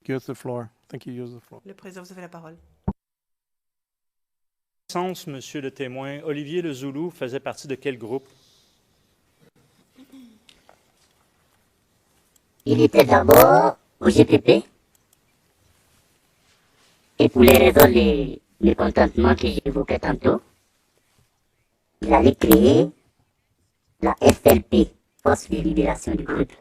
you use the floor. I think you use the floor. Le président, vous avez la parole. Sens, monsieur le témoin, Olivier Le Zoulou faisait partie de quel groupe? Il était d'abord au GPP. Et pour les raisons de mécontentement que j'évoquais tantôt, il allait créer la FLP, Force de libération du peuple.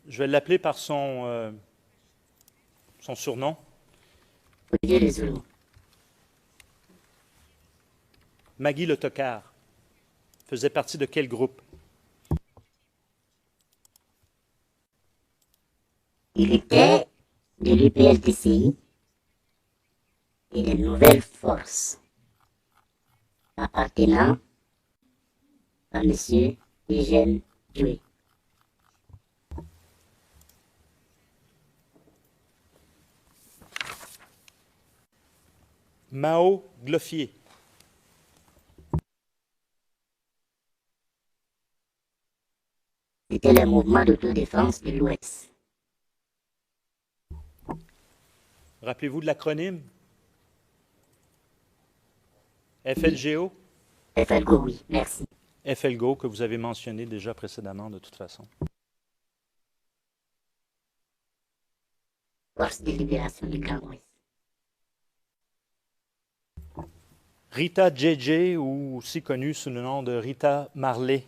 Je vais l'appeler par son surnom. Olivier Le Zoulou. Magui Le Tocard faisait partie de quel groupe? Il était de l'UPLTCI et des nouvelles forces appartenant à M. Eugène Doué. Mao Gloffier. C'était le mouvement d'autodéfense de l'Ouest. Rappelez-vous de l'acronyme? FLGO? FLGO, oui, merci. FLGO, que vous avez mentionné déjà précédemment, de toute façon. Force de libération du Grand Ouest. Rita JJ, ou aussi connue sous le nom de Rita Marley.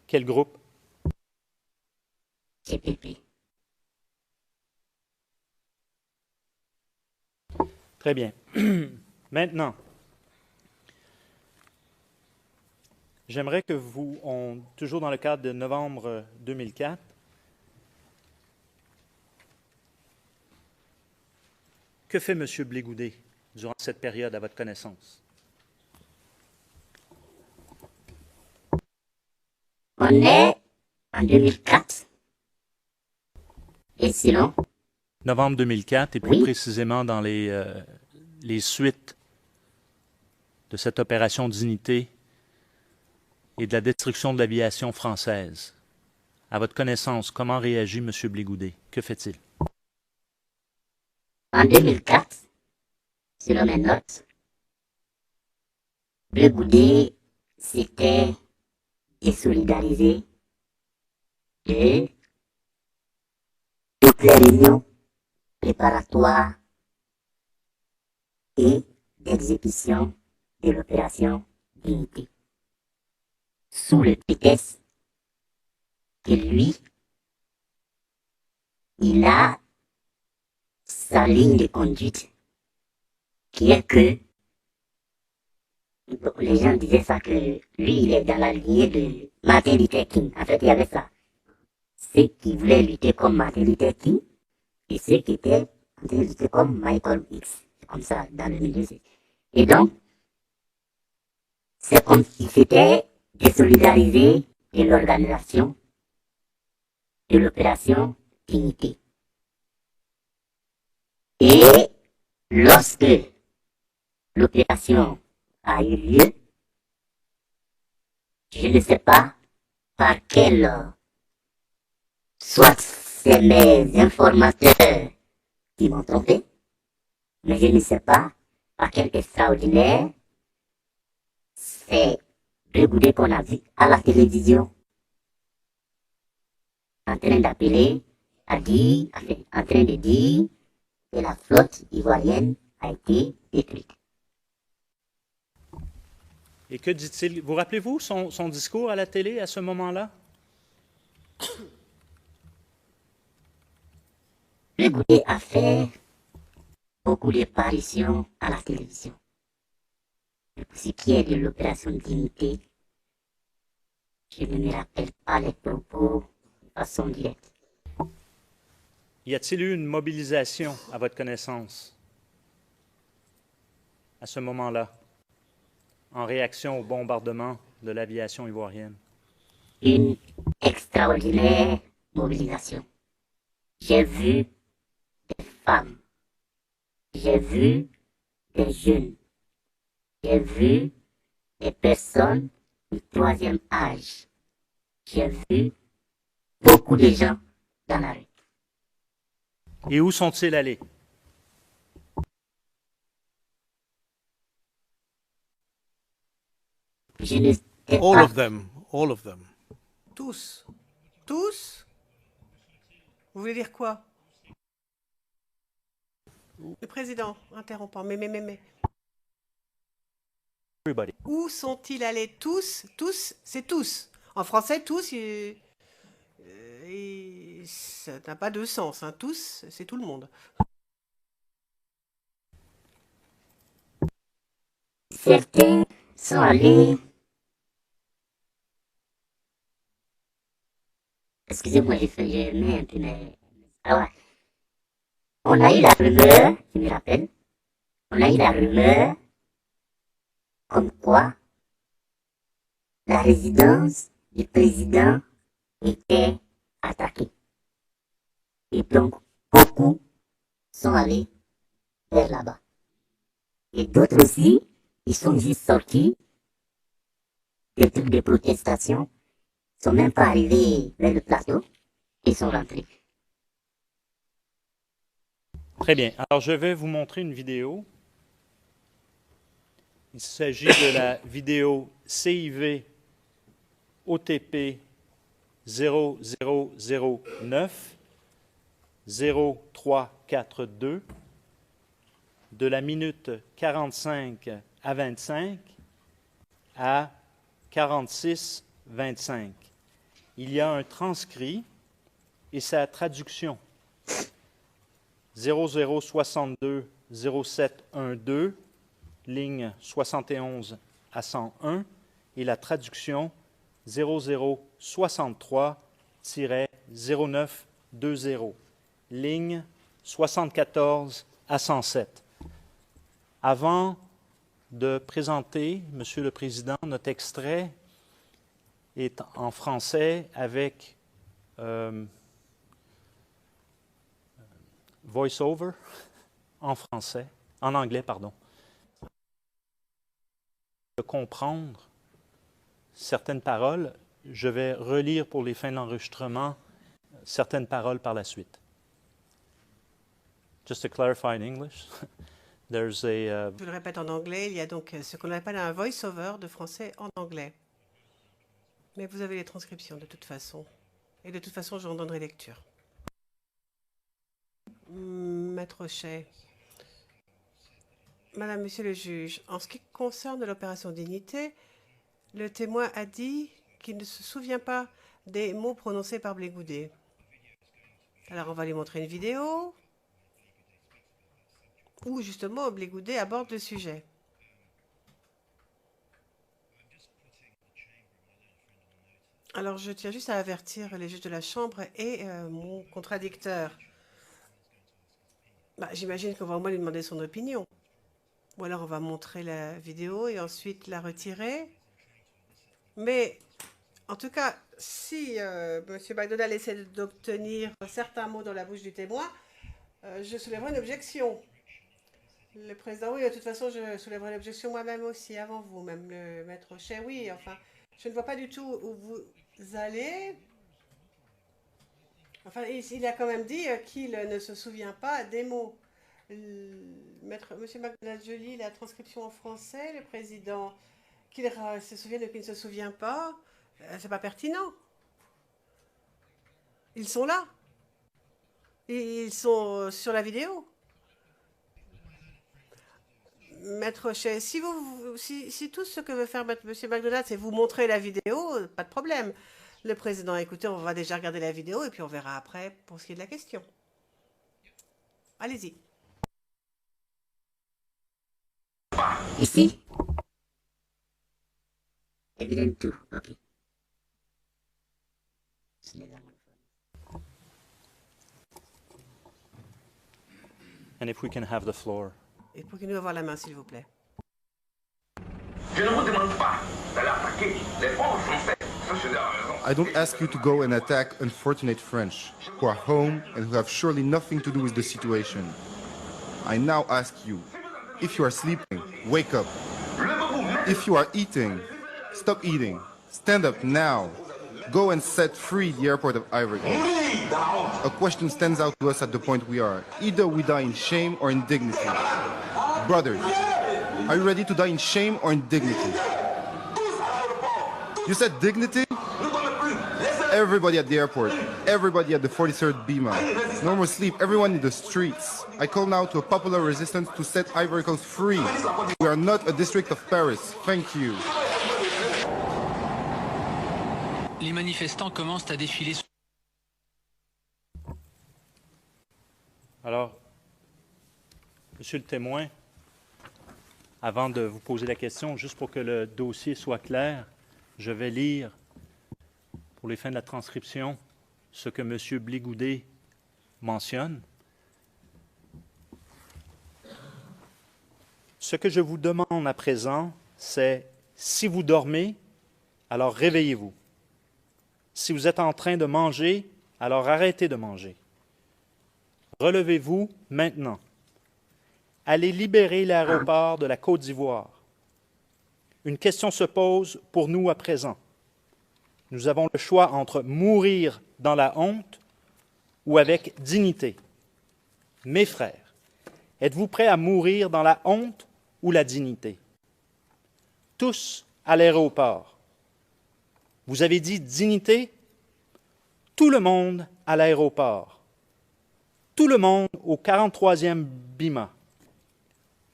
Quel groupe? GPP. Très bien. Maintenant, j'aimerais que vous, toujours dans le cadre de novembre 2004, que fait M. Blégoudet durant cette période à votre connaissance? On est en 2004. Et sinon? Novembre 2004, et plus précisément dans les suites de cette opération Dignité et de la destruction de l'aviation française. À votre connaissance, comment réagit M. Blégoudet? Que fait-il? En 2004, selon mes notes, Blégoudet s'était désolidarisé de toutes les réunions préparatoires et d'exécution de l'opération Dignité, sous le prétexte que lui, il a sa ligne de conduite qui est que les gens disaient ça, que lui, il est dans la lignée de Martin Luther King. En fait, il y avait ça. Ceux qui voulaient lutter comme Martin Luther King et ceux qui étaient en train de lutter comme Michael X. C'est comme ça, dans le milieu. Et donc, c'est comme s'il s'était désolidarisé de l'organisation de l'opération Dignité. Et lorsque l'opération a eu lieu, je ne sais pas par quel, soit c'est mes informateurs qui m'ont trompé, mais je ne sais pas par quel extraordinaire c'est Blégoudet qu'on a vu à la télévision en train d'appeler, en train de dire que la flotte ivoirienne a été détruite. Et que dit-il? Vous rappelez-vous son discours à la télé à ce moment-là? Blégoudet a fait beaucoup de parutions à la télévision. Et pour ce qui est de l'opération Dignité, je ne me rappelle pas les propos de façon directe. Y a-t-il eu une mobilisation à votre connaissance à ce moment-là, en réaction au bombardement de l'aviation ivoirienne? Une extraordinaire mobilisation. J'ai vu des femmes, j'ai vu des jeunes, j'ai vu des personnes du troisième âge. J'ai vu beaucoup de gens dans la rue. Et où sont-ils allés? Je n'étais All pas of them. All of them. Tous. Tous? Vous voulez dire quoi? Le président, interrompant. Mais. Everybody. Où sont-ils allés tous? Tous, c'est tous. En français, tous, ça n'a pas de sens. Hein. Tous, c'est tout le monde. certains sont allés. Excusez-moi, j'ai mis un peu mes. Alors, on a eu la rumeur, je me rappelle, on a eu la rumeur comme quoi la résidence du président était attaquée. Et donc, beaucoup sont allés vers là-bas. Et d'autres aussi, ils sont juste sortis des trucs de protestation, ils sont même pas arrivés vers le plateau, ils sont rentrés. Très bien. Alors, je vais vous montrer une vidéo. Il s'agit de la vidéo CIV OTP 0009 0342 de la minute 45 à 25 à 46-25. Il y a un transcrit et sa traduction. 0062 0712, ligne 71 à 101, et la traduction 0063-0920, ligne 74 à 107. Avant de présenter, Monsieur le Président, notre extrait est en français avec voice-over en français, en anglais, pardon. De comprendre certaines paroles, je vais relire pour les fins de l'enregistrement certaines paroles par la suite. Just to clarify in English, there's a... Je le répète en anglais, il y a donc ce qu'on appelle un voice-over de français en anglais. Mais vous avez les transcriptions de toute façon. Et de toute façon, j'en donnerai lecture. Maître Chay. Madame, Monsieur le juge, en ce qui concerne l'opération Dignité, le témoin a dit qu'il ne se souvient pas des mots prononcés par Blé Goudet. Alors, on va lui montrer une vidéo où, justement, Blé Goudet aborde le sujet. Alors, je tiens juste à avertir les juges de la Chambre et mon contradicteur. J'imagine qu'on va au moins lui demander son opinion. Ou alors, on va montrer la vidéo et ensuite la retirer. Mais, en tout cas, si M. McDonald essaie d'obtenir certains mots dans la bouche du témoin, je soulèverai une objection. Le président, oui, de toute façon, je soulèverai l'objection moi-même aussi, avant vous, même le maître Chay, oui, enfin, je ne vois pas du tout où vous allez. Enfin, il a quand même dit qu'il ne se souvient pas des mots. Monsieur McDonald, je lis la transcription en français, le président, qu'il se souvient de qu'il ne se souvient pas, c'est pas pertinent. Ils sont là. Ils sont sur la vidéo. Maître Chay, si tout ce que veut faire M. McDonald, c'est vous montrer la vidéo, pas de problème. Le président, écoutez, on va déjà regarder la vidéo et puis on verra après pour ce qui est de la question. Allez-y. Ici? Évidemment tout, ok. And if we can have the floor. Et pour qu'il nous avoir la main, s'il vous plaît. Je ne vous demande pas d'aller attaquer les pauvres Français. Ça, je donne raison. I don't ask you to go and attack unfortunate French who are home and who have surely nothing to do with the situation. I now ask you, if you are sleeping, wake up. If you are eating, Stop eating. Stand up now. Go and set free the airport of Ivory Coast. A question stands out to us at the point we are. Either we die in shame or in dignity. Brothers, are you ready to die in shame or in dignity? You said dignity? Everybody at the airport, everybody at the 43rd Bima. No more sleep, everyone in the streets. I call now to a popular resistance to set Ivory Coast free. We are not a district of Paris. Thank you. Les manifestants commencent à défiler. Alors, Monsieur le témoin, avant de vous poser la question, juste pour que le dossier soit clair, je vais lire, pour les fins de la transcription, ce que M. Bligoudet mentionne. Ce que je vous demande à présent, c'est si vous dormez, alors réveillez-vous. Si vous êtes en train de manger, alors arrêtez de manger. Relevez-vous maintenant. Allez libérer l'aéroport de la Côte d'Ivoire. Une question se pose pour nous à présent. Nous avons le choix entre mourir dans la honte ou avec dignité. Mes frères, êtes-vous prêts à mourir dans la honte ou la dignité? Tous à l'aéroport. Vous avez dit dignité? Tout le monde à l'aéroport. Tout le monde au 43e Bima.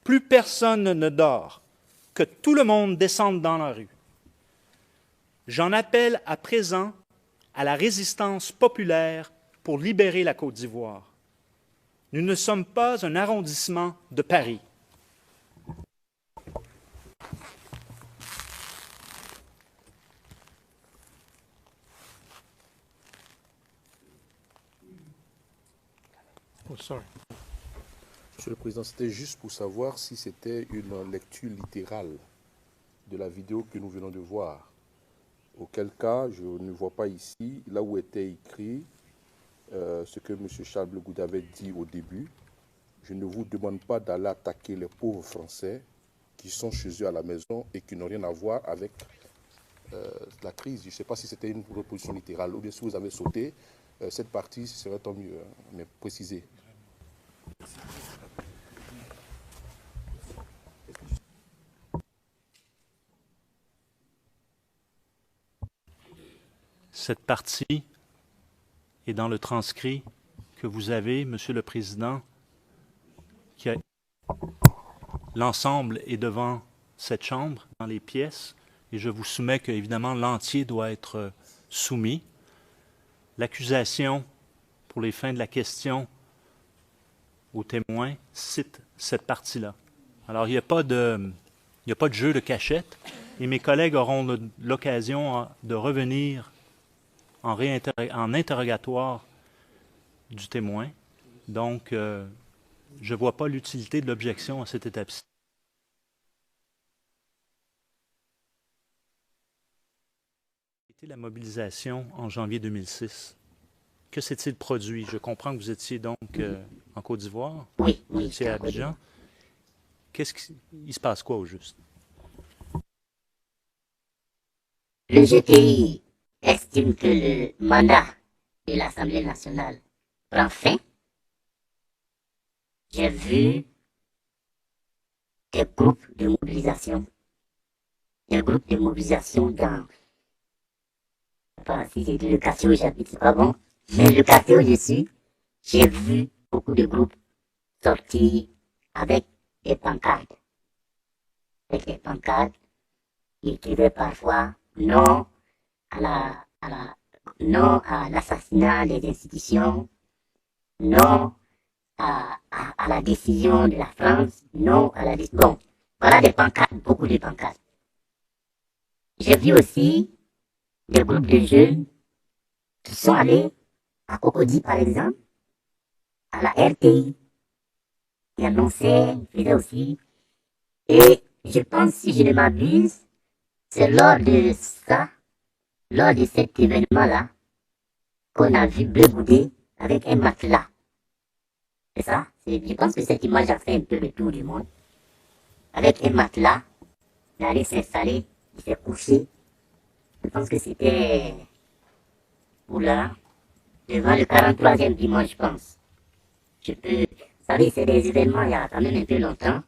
Plus personne ne dort. Que tout le monde descende dans la rue. J'en appelle à présent à la résistance populaire pour libérer la Côte d'Ivoire. Nous ne sommes pas un arrondissement de Paris. Oh, sorry. Monsieur le Président, c'était juste pour savoir si c'était une lecture littérale de la vidéo que nous venons de voir. Auquel cas, je ne vois pas ici, là où était écrit ce que M. Charles Bligoudet avait dit au début. Je ne vous demande pas d'aller attaquer les pauvres Français qui sont chez eux à la maison et qui n'ont rien à voir avec la crise. Je ne sais pas si c'était une proposition littérale ou bien si vous avez sauté cette partie, ce serait tant mieux, hein, mais précisez. Cette partie est dans le transcrit que vous avez, Monsieur le Président. L'ensemble est devant cette chambre, dans les pièces, et je vous soumets que, évidemment, l'entier doit être soumis. L'accusation, pour les fins de la question aux témoins, cite cette partie-là. Alors, il n'y a pas de jeu de cachette, et mes collègues auront l'occasion de revenir en interrogatoire du témoin. Donc, je ne vois pas l'utilité de l'objection à cette étape-ci. C'était la mobilisation en janvier 2006. Que s'est-il produit? Je comprends que vous étiez donc en Côte d'Ivoire. Oui, Vous étiez à Abidjan. Il se passe quoi au juste? Le GTI estime que le mandat de l'Assemblée nationale prend fin. J'ai vu des groupes de mobilisation. Des groupes de mobilisation dans... Je ne sais pas si c'est le quartier où j'habite, c'est pas bon. Mais le quartier où je suis, j'ai vu beaucoup de groupes sortir avec des pancartes. Avec des pancartes qui écrivaient parfois non non à l'assassinat des institutions, non à la décision de la France, non à la décision. Bon, voilà des pancartes, beaucoup de pancartes. J'ai vu aussi des groupes de jeunes qui sont allés à Cocody, par exemple, à la RTI, qui annonçaient, faisaient aussi. Et je pense, si je ne m'abuse, c'est lors de ça, lors de cet événement-là, qu'on a vu Bligoudet avec un matelas. C'est ça? Je pense que cette image a fait un peu le tour du monde. Avec un matelas, il est allé s'installer, il s'est couché Je pense que c'était... Oula, devant le 43e dimanche, je pense. Je peux... Vous savez, c'est des événements il y a quand même un peu longtemps.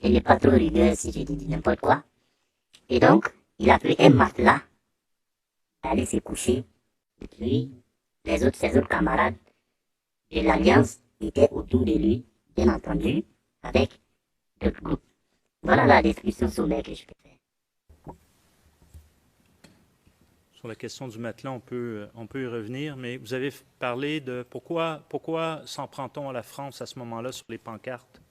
Il n'est pas trop rigueur si je dis n'importe quoi. Et donc, il a pris un matelas, allé se coucher. Et puis, ses autres camarades de l'Alliance étaient autour de lui, bien entendu, avec d'autres groupes. Voilà la description sommaire que je peux faire. Sur la question du matelas, on peut y revenir, mais vous avez parlé de pourquoi s'en prend-on à la France à ce moment-là sur les pancartes?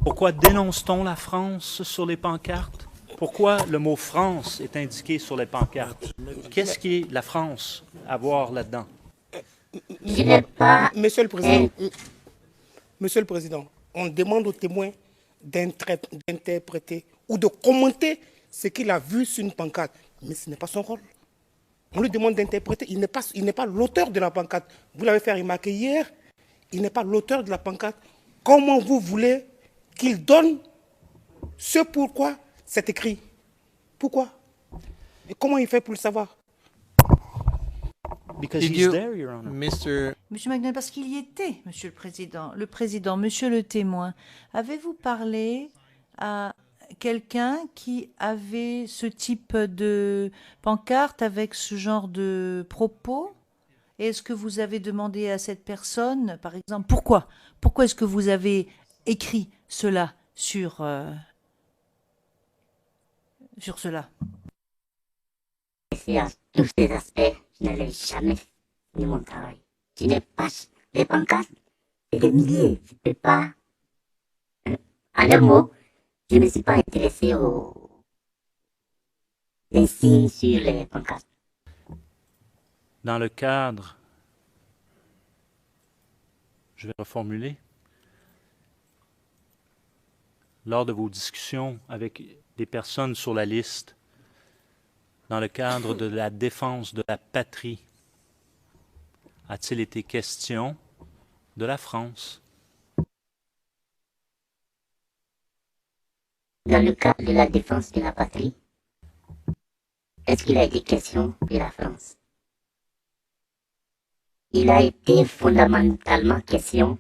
Pourquoi dénonce-t-on la France sur les pancartes? Pourquoi le mot France est indiqué sur les pancartes? Qu'est-ce qui est la France à voir là-dedans? Je n'ai pas... Monsieur le Président, on demande aux témoins d'interpréter ou de commenter ce qu'il a vu sur une pancarte. Mais ce n'est pas son rôle. On lui demande d'interpréter. Il n'est pas l'auteur de la pancarte. Vous l'avez fait remarquer hier. Il n'est pas l'auteur de la pancarte. Comment vous voulez qu'il donne ce pourquoi c'est écrit? Pourquoi? Et comment il fait pour le savoir? Because he's there, Your Honor. Mr. Monsieur McDonald, parce qu'il y était, Monsieur le Président, Monsieur le témoin, avez-vous parlé à quelqu'un qui avait ce type de pancarte avec ce genre de propos? Est-ce que vous avez demandé à cette personne, par exemple, pourquoi est-ce que vous avez écrit cela sur cela? C'est à tous ces aspects, je n'avais jamais fini mon travail. Je n'ai pas les pancartes, c'est des milliers. Je ne peux pas. En un mot, je ne me suis pas intéressé aux signes sur les pancartes. Dans le cadre, je vais reformuler, lors de vos discussions avec des personnes sur la liste, dans le cadre de la défense de la patrie, a-t-il été question de la France? Dans le cas de la défense de la patrie, est-ce qu'il a été question de la France? Il a été fondamentalement question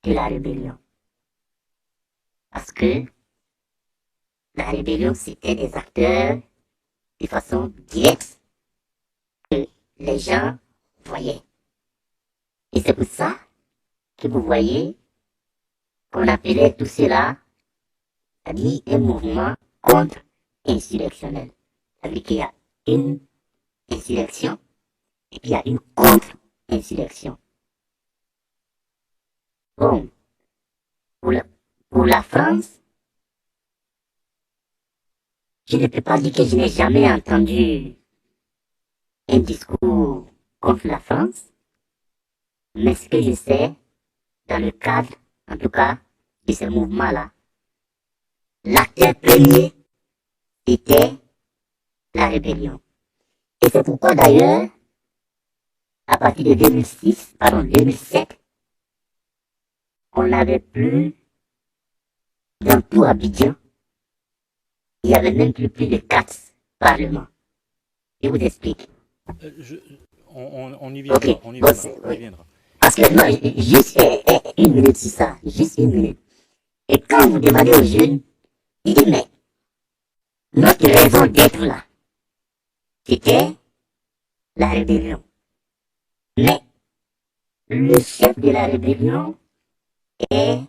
de la rébellion. Parce que la rébellion, c'était des acteurs de façon directe que les gens voyaient. Et c'est pour ça que vous voyez qu'on appelait tout cela, c'est-à-dire un mouvement contre-insurrectionnel. C'est-à-dire qu'il y a une insurrection et qu'il y a une contre-insurrection. Bon, pour la France, je ne peux pas dire que je n'ai jamais entendu un discours contre la France, mais ce que je sais, dans le cadre, en tout cas, de ce mouvement-là, l'acteur premier était la rébellion. Et c'est pourquoi d'ailleurs, à partir de 2007, on n'avait plus, dans tout Abidjan, il n'y avait même plus de 4 parlements. Je vous explique. On y viendra. Okay. On y viendra. Parce que non, juste une minute sur ça, juste une minute. Et quand vous demandez aux jeunes, ils disent, mais notre raison d'être là, c'était la rébellion. Mais le chef de la rébellion est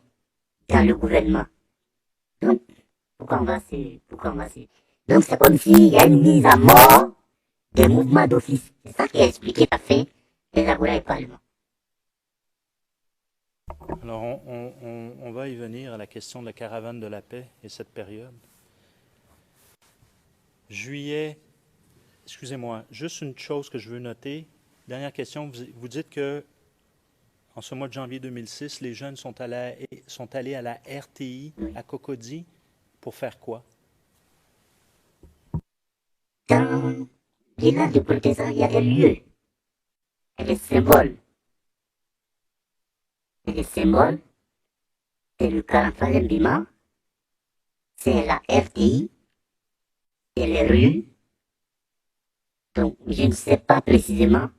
dans le gouvernement. Donc, pourquoi on va se... Donc c'est comme s'il y a une mise à mort des mouvements d'office. C'est ça qui a expliqué la fait les Agora et Parlement. Alors, on va y venir à la question de la caravane de la paix et cette période. Juillet, excusez-moi, juste une chose que je veux noter. Dernière question, vous dites que en ce mois de janvier 2006, les jeunes sont allés à la RTI à Cocody pour faire quoi? Dans l'île de protestants, il y a des lieux, il y a des symboles. Et les symboles, c'est le 43e bâtiment, c'est la RTI, et les rues. Donc, je ne sais pas précisément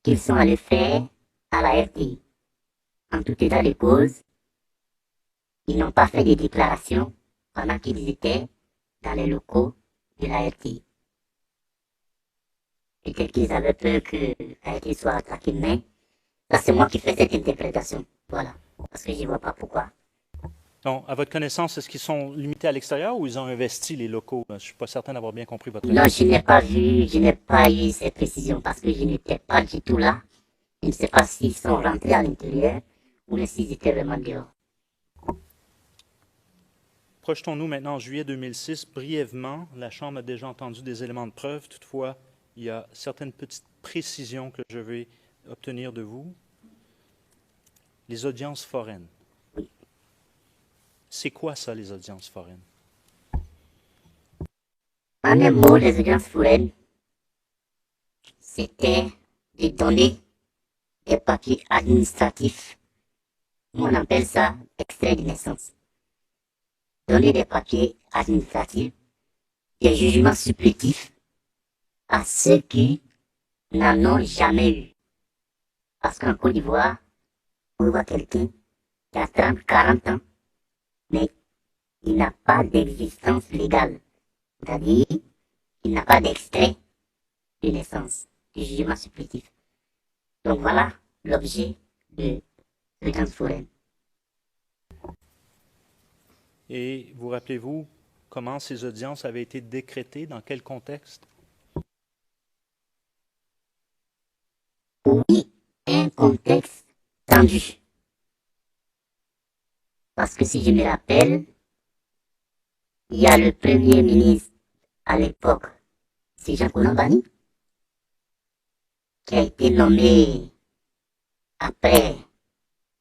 qu'ils sont allés faire à la RTI. En tout état de cause, ils n'ont pas fait de déclarations pendant qu'ils étaient dans les locaux de la RTI. Peut-être qu'ils avaient peur que la RTI soit attaquée, mais là, c'est moi qui fais cette interprétation. Voilà. Parce que je ne vois pas pourquoi. Donc, à votre connaissance, est-ce qu'ils sont limités à l'extérieur ou ils ont investi les locaux? Je ne suis pas certain d'avoir bien compris votre Non, réponse. je n'ai pas vu, je n'ai pas eu ces précisions parce que je n'étais pas du tout là. Je ne sais pas s'ils sont rentrés à l'intérieur ou s'ils étaient vraiment dehors. Projetons-nous maintenant en juillet 2006. Brièvement, la Chambre a déjà entendu des éléments de preuve. Toutefois, il y a certaines petites précisions que je vais obtenir de vous. Les audiences foraines. C'est quoi ça, les audiences foraines? En un mot, les audiences foraines, c'était de donner des papiers administratifs. Nous, on appelle ça extrait de naissance. Donner des papiers administratifs, des jugements supplétifs à ceux qui n'en ont jamais eu. Parce qu'en Côte d'Ivoire, on voit quelqu'un qui a 30, 40 ans, mais il n'a pas d'existence légale. C'est-à-dire, il n'a pas d'extrait de naissance, de jugement supplétif. Donc voilà l'objet de l'audience foraine. Et vous rappelez-vous comment ces audiences avaient été décrétées, dans quel contexte? Oui, un contexte tendu. Parce que si je me rappelle, il y a le premier ministre à l'époque, c'est Jean Kounambani, qui a été nommé après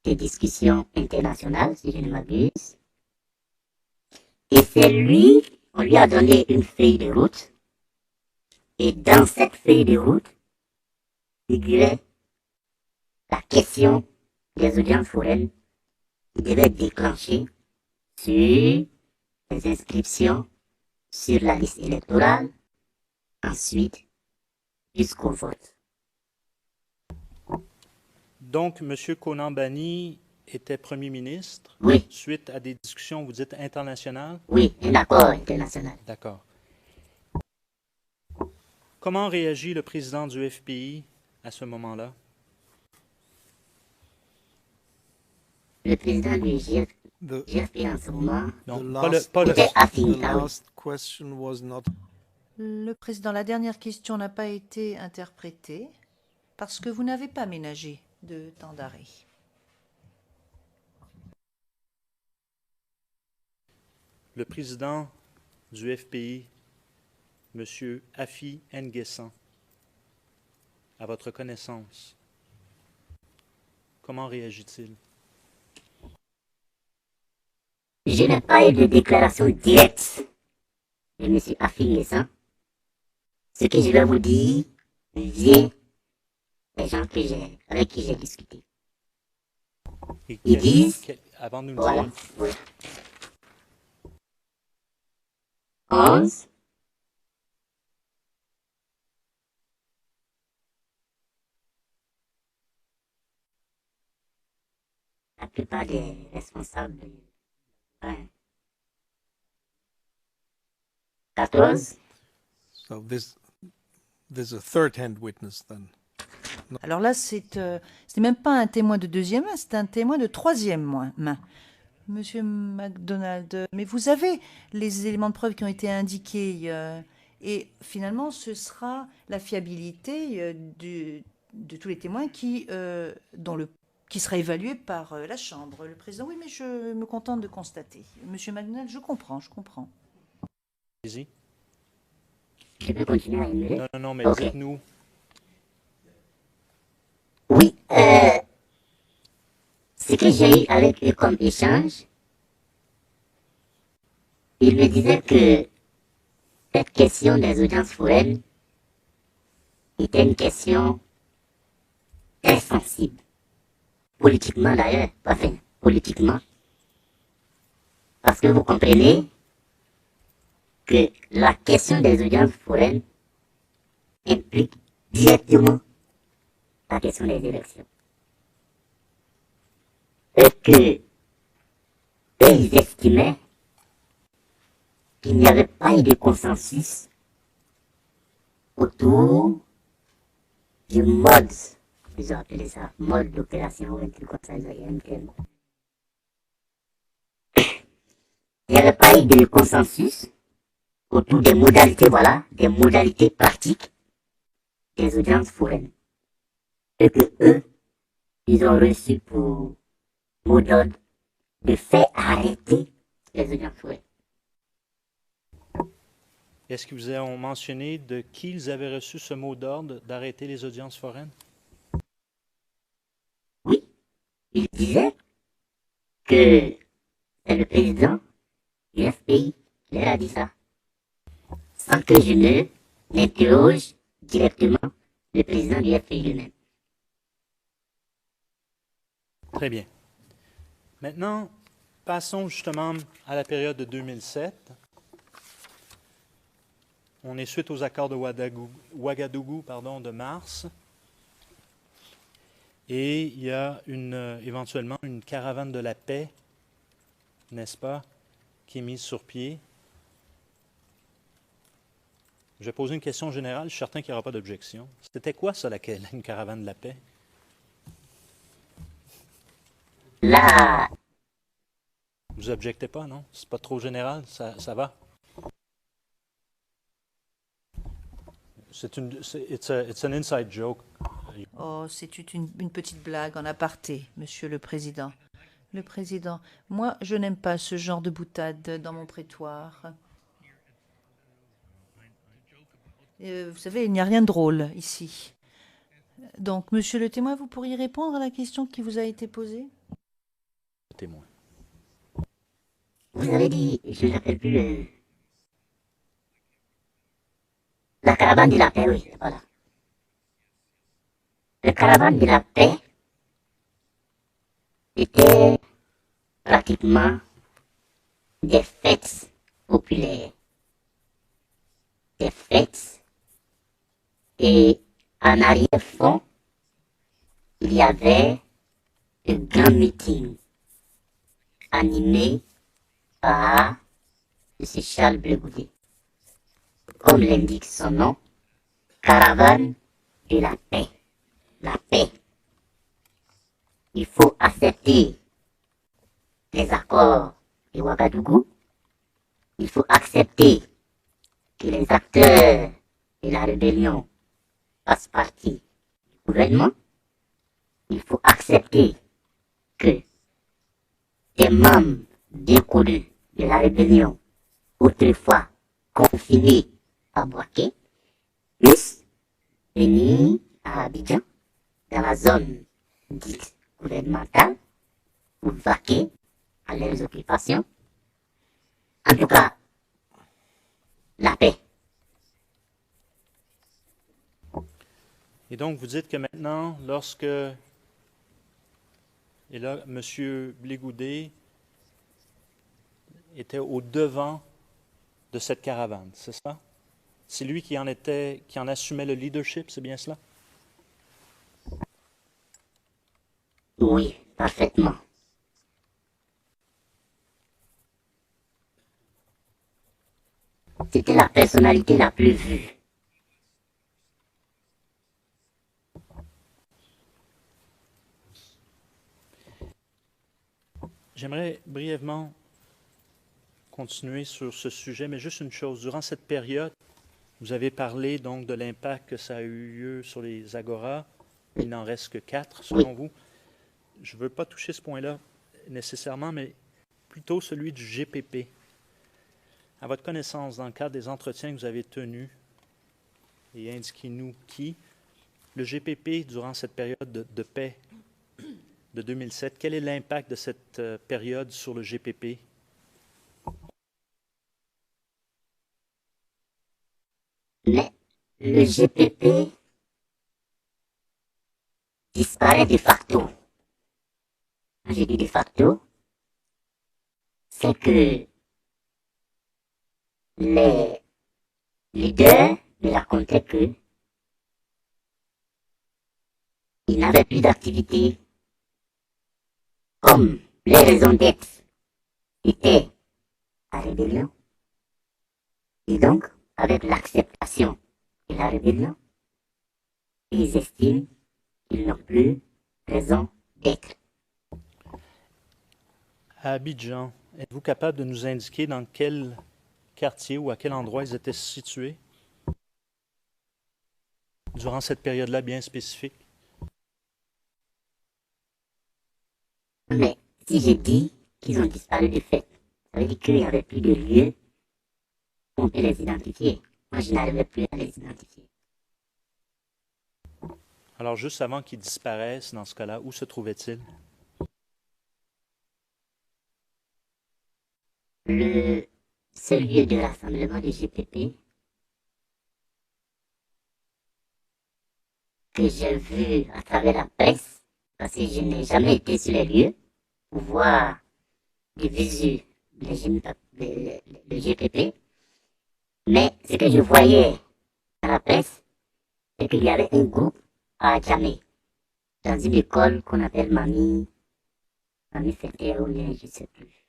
des discussions internationales, si je ne m'abuse. Et c'est lui, on lui a donné une feuille de route. Et dans cette feuille de route, figurait la question des audiences foraines qui devaient être déclenchées sur les inscriptions sur la liste électorale, ensuite jusqu'au vote. Donc, M. Kounambani était Premier ministre. Oui. Suite à des discussions, vous dites internationales? Oui, un accord international. D'accord. Comment réagit le président du FPI à ce moment-là? Le président du The, GFP en ce moment Non, the pas le- était the affine. Ah oui. last question was not. Le président, la dernière question n'a pas été interprétée parce que vous n'avez pas ménagé de temps d'arrêt. Le président du FPI, M. Afi N'Guessan, à votre connaissance, comment réagit-il? Je n'ai pas eu de déclaration directe de M. Affin. Ce que je vais vous dire vient des gens avec qui j'ai discuté. Et Ils disent, avant de nous le voilà, dire, voilà. 11, la plupart des responsables, 14, So there's a third-hand witness then. Alors là, c'est même pas un témoin de deuxième main, c'est un témoin de troisième main. Monsieur MacDonald, mais vous avez les éléments de preuve qui ont été indiqués et finalement, ce sera la fiabilité de tous les témoins qui sera évaluée par la Chambre. Le président, oui, mais je me contente de constater. Monsieur MacDonald, je comprends. allez-y. je peux continuer à énumérer. Non, mais Ok. dites-nous. Oui, ce que j'ai eu avec eux comme échange, ils me disaient que cette question des audiences foraines était une question très sensible. Politiquement d'ailleurs, enfin, politiquement. Parce que vous comprenez que la question des audiences foraines implique directement la question des élections. Et que eux, ils estimaient qu'il n'y avait pas eu de consensus autour du mode, ils ont appelé ça mode d'opération, un truc comme ça, ils avaient un terme. Il n'y avait pas eu de consensus autour des modalités, voilà, des modalités pratiques des audiences foraines. Et que eux, ils ont reçu pour mot d'ordre de faire arrêter les audiences foraines. Est-ce qu'ils vous ont mentionné de qui ils avaient reçu ce mot d'ordre d'arrêter les audiences foraines? Oui, ils disaient que c'est le président du FPI qui leur a dit ça, sans que je ne l'interroge directement le président du FPI lui-même. Très bien. Maintenant, passons justement à la période de 2007. On est suite aux accords de Ouagadougou de mars. Et il y a éventuellement une caravane de la paix, n'est-ce pas, qui est mise sur pied. Je vais poser une question générale, je suis certain qu'il n'y aura pas d'objection. C'était quoi ça, une caravane de la paix? Là, vous objectez pas, non? C'est pas trop général, ça va? It's an inside joke. Oh, c'est une petite blague en aparté, Monsieur le Président. Le Président, moi, je n'aime pas ce genre de boutade dans mon prétoire. Vous savez, il n'y a rien de drôle ici. Donc, Monsieur le témoin, vous pourriez répondre à la question qui vous a été posée? Témoin. Vous avez dit, je ne rappelle plus la caravane de la paix, oui, voilà. La caravane de la paix était pratiquement des fêtes populaires. Des fêtes. Et en arrière-fond, il y avait un grand meeting animé par M. Charles Blegoudé. Comme l'indique son nom, caravane de la paix. La paix. Il faut accepter les accords de Ouagadougou. Il faut accepter que les acteurs de la rébellion fassent partie du gouvernement. Il faut accepter que des membres déconnus de la rébellion, autrefois confinés à Boaké, puissent venir à Abidjan, dans la zone dite gouvernementale, pour vaquer à leurs occupations. En tout cas, la paix. Et donc, vous dites que maintenant, lorsque et là, M. Blegoudé était au devant de cette caravane, c'est ça? C'est lui qui en assumait le leadership, c'est bien cela? Oui, parfaitement. C'était la personnalité la plus vue. J'aimerais brièvement continuer sur ce sujet, mais juste une chose. Durant cette période, vous avez parlé donc de l'impact que ça a eu lieu sur les agoras. Il n'en reste que 4, selon vous. Je ne veux pas toucher ce point-là nécessairement, mais plutôt celui du GPP. À votre connaissance, dans le cadre des entretiens que vous avez tenus, et indiquez-nous qui, le GPP, durant cette période de paix de 2007, quel est l'impact de cette période sur le GPP? Mais le GPP disparaît de facto. Quand je dis de facto, c'est que les leaders me racontaient que ils n'avaient plus d'activité, comme les raisons d'être étaient la rébellion. Et donc, avec l'acceptation de la rébellion, ils estiment qu'ils n'ont plus raison d'être. À Abidjan, êtes-vous capable de nous indiquer dans quel quartier ou à quel endroit ils étaient situés durant cette période-là bien spécifique? Mais si j'ai dit qu'ils ont disparu de fait, ça veut dire qu'il n'y avait plus de lieu où on peut les identifier. Moi, je n'arrivais plus à les identifier. Alors, juste avant qu'ils disparaissent, dans ce cas-là, où se trouvaient-ils? Le seul lieu de rassemblement du GPP que j'ai vu à travers la presse, parce que je n'ai jamais été sur les lieux pour voir de visu le GPP, mais ce que je voyais dans la presse, c'est qu'il y avait un groupe à Djamé, dans une école qu'on appelle Mamie C'était ou bien je ne sais plus.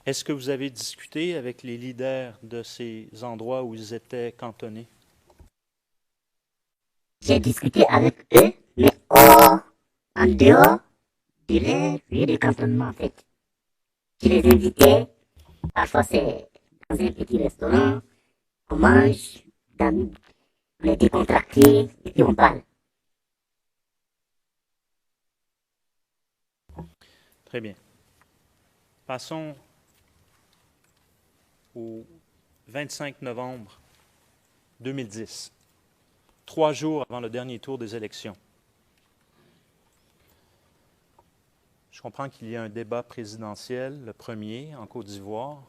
Est-ce que vous avez discuté avec les leaders de ces endroits où ils étaient cantonnés? J'ai discuté avec eux, mais en dehors de leur lieu de cantonnement en fait. Je les invitais, parfois c'est dans un petit restaurant, on mange, on est décontracté, et puis on parle. Très bien. Passons au 25 novembre 2010, 3 jours avant le dernier tour des élections. Je comprends qu'il y a un débat présidentiel, le premier, en Côte d'Ivoire,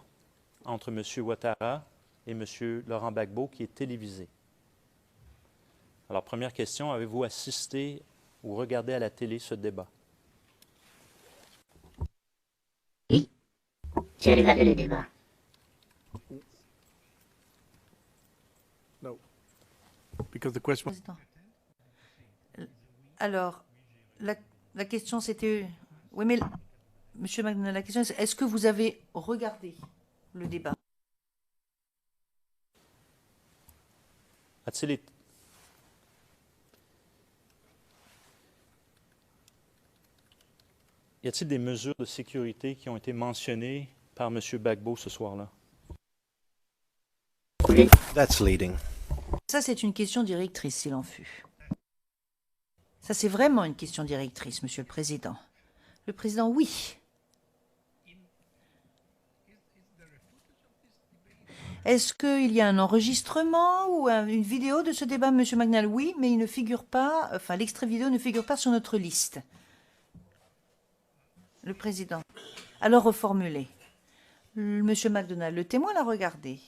entre M. Ouattara et M. Laurent Gbagbo, qui est télévisé. Alors, première question, avez-vous assisté ou regardé à la télé ce débat? Oui, j'ai regardé le débat. No. Because the question... Alors, la question c'était... Oui, mais Monsieur McDonald, la question est-ce que vous avez regardé le débat? A-t-il été... Y a-t-il des mesures de sécurité qui ont été mentionnées par M. Gbagbo ce soir-là? That's leading. Ça, c'est une question directrice, s'il en fut. Ça, c'est vraiment une question directrice, Monsieur le Président. Le Président, oui. Est-ce qu'il y a un enregistrement ou une vidéo de ce débat, Monsieur McNall? Oui, mais il ne figure pas, enfin, l'extrait vidéo ne figure pas sur notre liste. Le Président. Alors, reformulez. Monsieur McDonald, le témoin l'a regardé.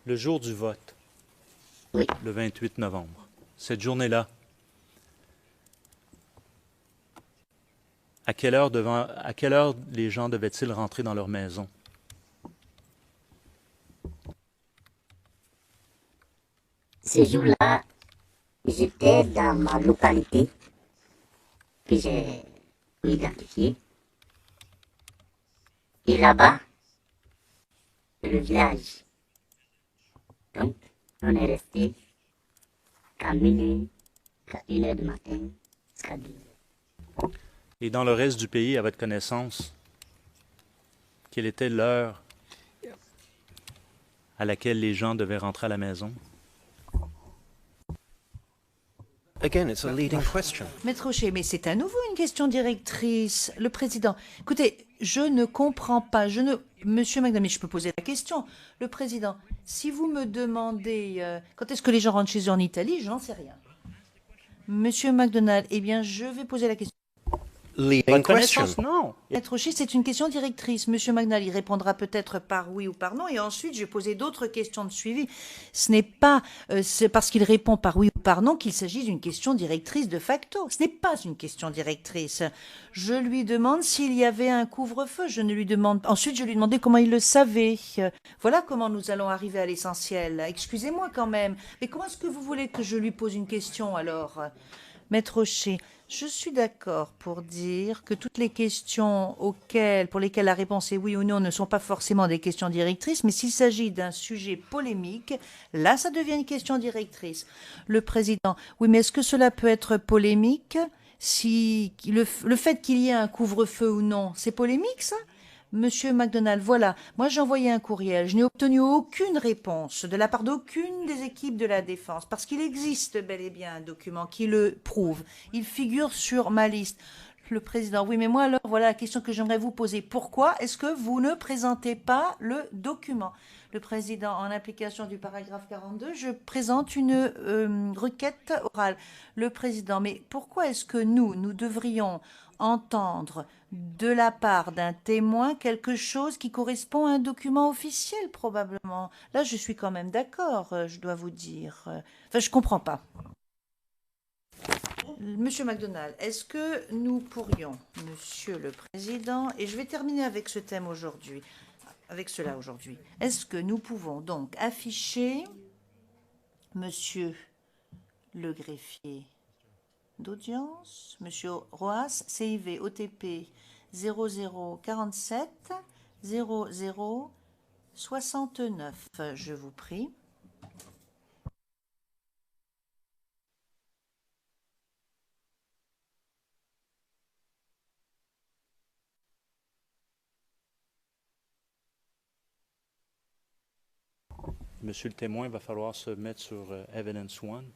Le jour du vote, oui, le 28 novembre, cette journée-là, à quelle heure les gens devaient-ils rentrer dans leur maison? Ce jour-là, j'étais dans ma localité que j'ai identifiée. Et là-bas, le village. Donc, on est resté qu'à minuit, qu'à 1h du matin, jusqu'à 12h. Et dans le reste du pays, à votre connaissance, quelle était l'heure à laquelle les gens devaient rentrer à la maison? Again, it's a leading question. Maître Rocher, mais c'est à nouveau une question directrice. Le Président, écoutez, je ne comprends pas. Monsieur McDonald, je peux poser la question. Le Président, si vous me demandez quand est-ce que les gens rentrent chez eux en Italie, j'en sais rien. Monsieur McDonald, eh bien, je vais poser la question. leading Votre question. connaissance, non. Maître Rocher, c'est une question directrice. Monsieur Magnal, il répondra peut-être par oui ou par non, et ensuite je vais poser d'autres questions de suivi. Ce n'est pas c'est parce qu'il répond par oui ou par non qu'il s'agit d'une question directrice de facto. Ce n'est pas une question directrice. Je lui demande s'il y avait un couvre-feu. Je ne lui demande. Ensuite, je lui demandais comment il le savait. Voilà comment nous allons arriver à l'essentiel. Excusez-moi quand même. Mais comment est-ce que vous voulez que je lui pose une question alors, Maître Rocher? Je suis d'accord pour dire que toutes les questions pour lesquelles la réponse est oui ou non ne sont pas forcément des questions directrices, mais s'il s'agit d'un sujet polémique, là, ça devient une question directrice. Le président, oui, mais est-ce que cela peut être polémique si le fait qu'il y ait un couvre-feu ou non, c'est polémique, ça? Monsieur McDonald, voilà, moi j'ai envoyé un courriel, je n'ai obtenu aucune réponse de la part d'aucune des équipes de la défense, parce qu'il existe bel et bien un document qui le prouve. Il figure sur ma liste. Le président, oui, mais moi alors, voilà la question que j'aimerais vous poser. Pourquoi est-ce que vous ne présentez pas le document? Le président, en application du paragraphe 42, je présente une requête orale. Le président, mais pourquoi est-ce que nous devrions entendre de la part d'un témoin quelque chose qui correspond à un document officiel, probablement? Là, je suis quand même d'accord, je dois vous dire. Enfin, je comprends pas. Monsieur McDonald, est-ce que nous pourrions, Monsieur le Président, et je vais terminer avec ce thème aujourd'hui, avec cela aujourd'hui, est-ce que nous pouvons donc afficher Monsieur le greffier d'audience, Monsieur Roas, CIV OTP 0047 0069. Je vous prie. Monsieur le témoin, il va falloir se mettre sur Evidence One.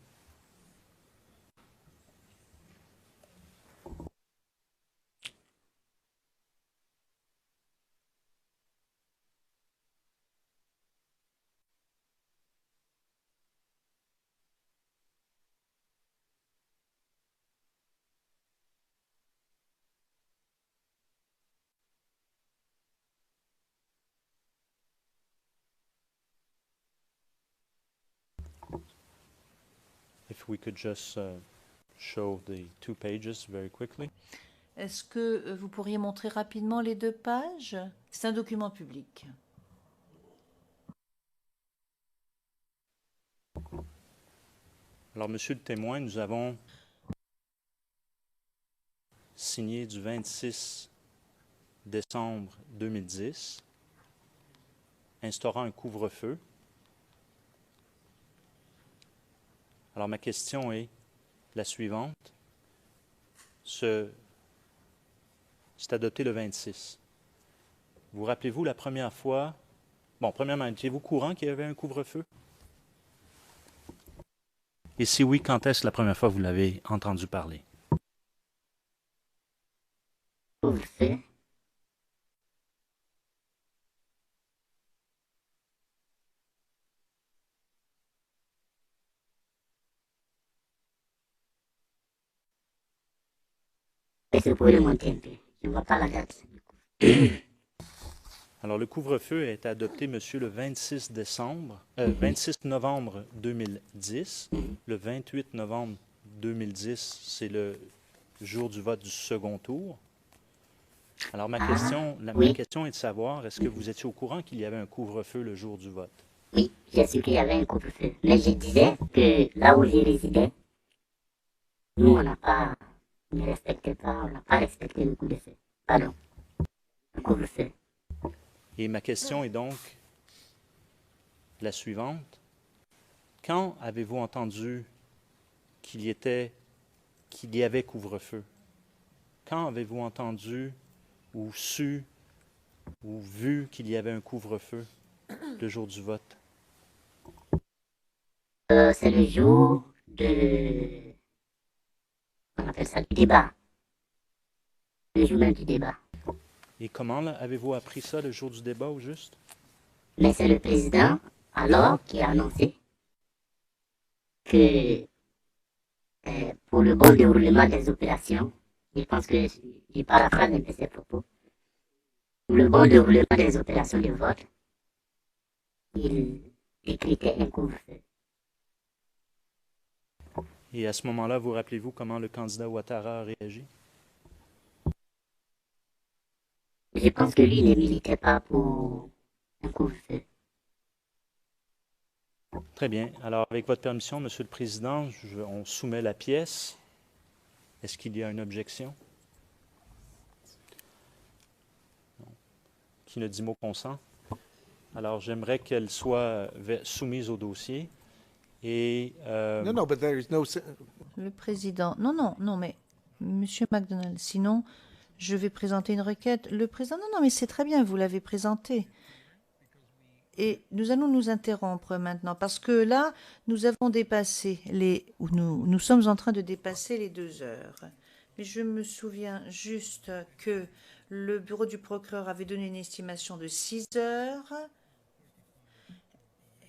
If we could just show the 2 pages very quickly. Est-ce que vous pourriez montrer rapidement les 2 pages? C'est un document public. Alors, monsieur le témoin, nous avons signé du 26 décembre 2010, instaurant un couvre-feu. Alors, ma question est la suivante. C'est adopté le 26. Vous rappelez-vous la première fois? Bon, premièrement, étiez-vous courant qu'il y avait un couvre-feu? Et si oui, quand est-ce la première fois que vous l'avez entendu parler? Couvre-feu. Est-ce que vous pouvez le monter un peu? Je ne vois pas la date. Alors, le couvre-feu a été adopté, monsieur, le 26 novembre 2010. Le 28 novembre 2010, c'est le jour du vote du second tour. Alors, ma question est de savoir, est-ce que vous étiez au courant qu'il y avait un couvre-feu le jour du vote? Oui, j'ai su qu'il y avait un couvre-feu. Mais je disais que là où je résidais, nous, on n'a pas respecté le couvre-feu. Pardon. Le couvre-feu. Et ma question est donc la suivante. Quand avez-vous entendu qu'il y avait couvre-feu? Quand avez-vous entendu ou su ou vu qu'il y avait un couvre-feu le jour du vote? C'est le jour on appelle ça du débat. Le jour même du débat. Et comment avez-vous appris ça le jour du débat au juste? Mais c'est le président, alors, qui a annoncé que pour le bon déroulement des opérations, je pense que je paraphrase un peu ses propos. Pour le bon déroulement des opérations de vote, il décrétait un couvre-feu. Et à ce moment-là, vous rappelez-vous comment le candidat Ouattara a réagi? Je pense que lui ne militait pas pour un couvre-feu. Très bien. Alors, avec votre permission, Monsieur le Président, on soumet la pièce. Est-ce qu'il y a une objection? Non. Qui ne dit mot consent? Alors, j'aimerais qu'elle soit soumise au dossier. Et, No, no, but there is no. Le président. Non, mais Monsieur McDonald, sinon, je vais présenter une requête. Le président, non, mais c'est très bien, vous l'avez présenté. Et nous allons nous interrompre maintenant, parce que là, nous avons dépassé nous sommes en train de dépasser les 2 heures. Mais je me souviens juste que le bureau du procureur avait donné une estimation de 6 heures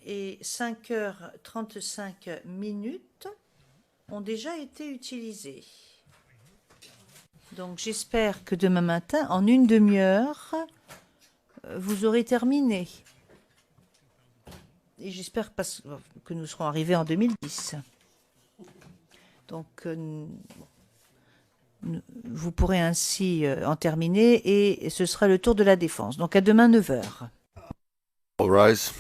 et 5h35 minutes ont déjà été utilisées. Donc j'espère que demain matin, en une demi-heure, vous aurez terminé. Et j'espère que nous serons arrivés en 2010. Donc vous pourrez ainsi en terminer et ce sera le tour de la défense. Donc à demain 9h. All rise.